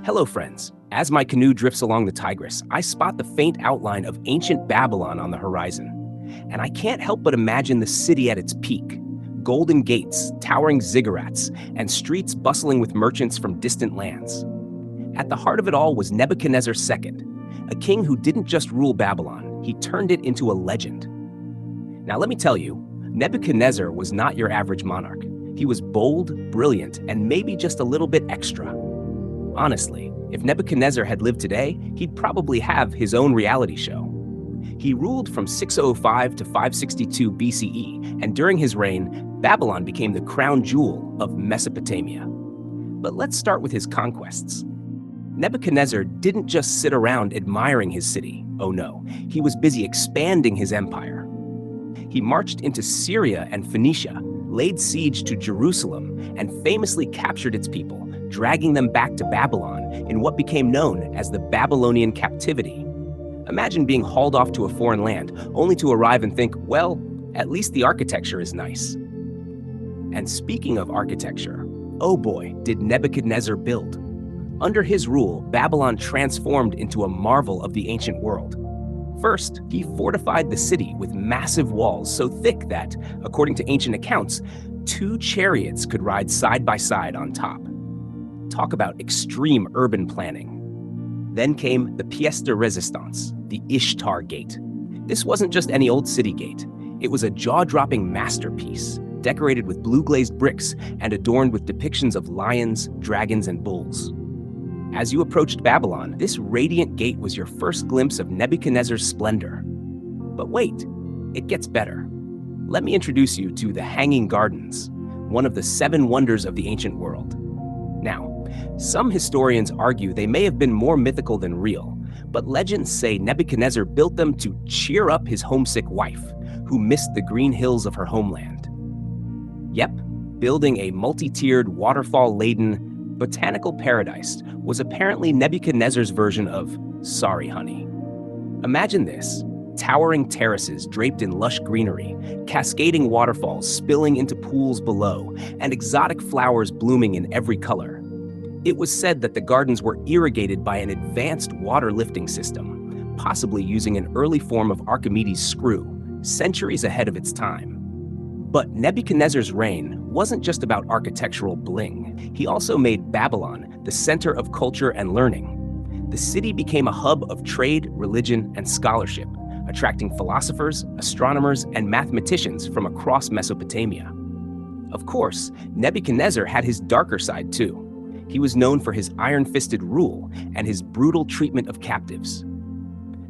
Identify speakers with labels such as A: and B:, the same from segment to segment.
A: Hello, friends. As my canoe drifts along the Tigris, I spot the faint outline of ancient Babylon on the horizon. And I can't help but imagine the city at its peak. Golden gates, towering ziggurats, and streets bustling with merchants from distant lands. At the heart of it all was Nebuchadnezzar II, a king who didn't just rule Babylon, he turned it into a legend. Now let me tell you, Nebuchadnezzar was not your average monarch. He was bold, brilliant, and maybe just a little bit extra. Honestly, if Nebuchadnezzar had lived today, he'd probably have his own reality show. He ruled from 605 to 562 BCE, and during his reign, Babylon became the crown jewel of Mesopotamia. But let's start with his conquests. Nebuchadnezzar didn't just sit around admiring his city. Oh no, he was busy expanding his empire. He marched into Syria and Phoenicia, laid siege to Jerusalem, and famously captured its people, dragging them back to Babylon in what became known as the Babylonian captivity. Imagine being hauled off to a foreign land, only to arrive and think, well, at least the architecture is nice. And speaking of architecture, oh boy, did Nebuchadnezzar build. Under his rule, Babylon transformed into a marvel of the ancient world. First, he fortified the city with massive walls so thick that, according to ancient accounts, 2 chariots could ride side by side on top. Talk about extreme urban planning. Then came the pièce de résistance, the Ishtar Gate. This wasn't just any old city gate. It was a jaw-dropping masterpiece, decorated with blue-glazed bricks and adorned with depictions of lions, dragons, and bulls. As you approached Babylon, this radiant gate was your first glimpse of Nebuchadnezzar's splendor. But wait, it gets better. Let me introduce you to the Hanging Gardens, one of the 7 wonders of the ancient world. Now, some historians argue they may have been more mythical than real, but legends say Nebuchadnezzar built them to cheer up his homesick wife, who missed the green hills of her homeland. Yep, building a multi-tiered, waterfall-laden, botanical paradise was apparently Nebuchadnezzar's version of Sorry Honey. Imagine this: towering terraces draped in lush greenery, cascading waterfalls spilling into pools below, and exotic flowers blooming in every color. It was said that the gardens were irrigated by an advanced water-lifting system, possibly using an early form of Archimedes' screw, centuries ahead of its time. But Nebuchadnezzar's reign wasn't just about architectural bling. He also made Babylon the center of culture and learning. The city became a hub of trade, religion, and scholarship, attracting philosophers, astronomers, and mathematicians from across Mesopotamia. Of course, Nebuchadnezzar had his darker side too. He was known for his iron-fisted rule and his brutal treatment of captives.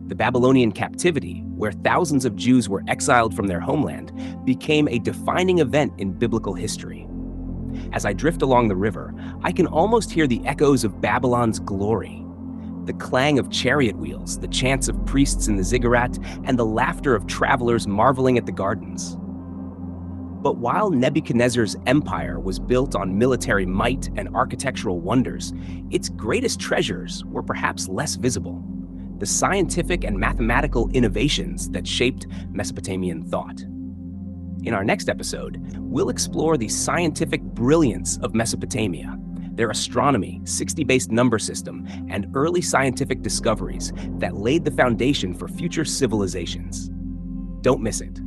A: The Babylonian captivity, where thousands of Jews were exiled from their homeland, became a defining event in biblical history. As I drift along the river, I can almost hear the echoes of Babylon's glory. The clang of chariot wheels, the chants of priests in the ziggurat, and the laughter of travelers marveling at the gardens. But while Nebuchadnezzar's empire was built on military might and architectural wonders, its greatest treasures were perhaps less visible: the scientific and mathematical innovations that shaped Mesopotamian thought. In our next episode, we'll explore the scientific brilliance of Mesopotamia, their astronomy, 60-based number system, and early scientific discoveries that laid the foundation for future civilizations. Don't miss it.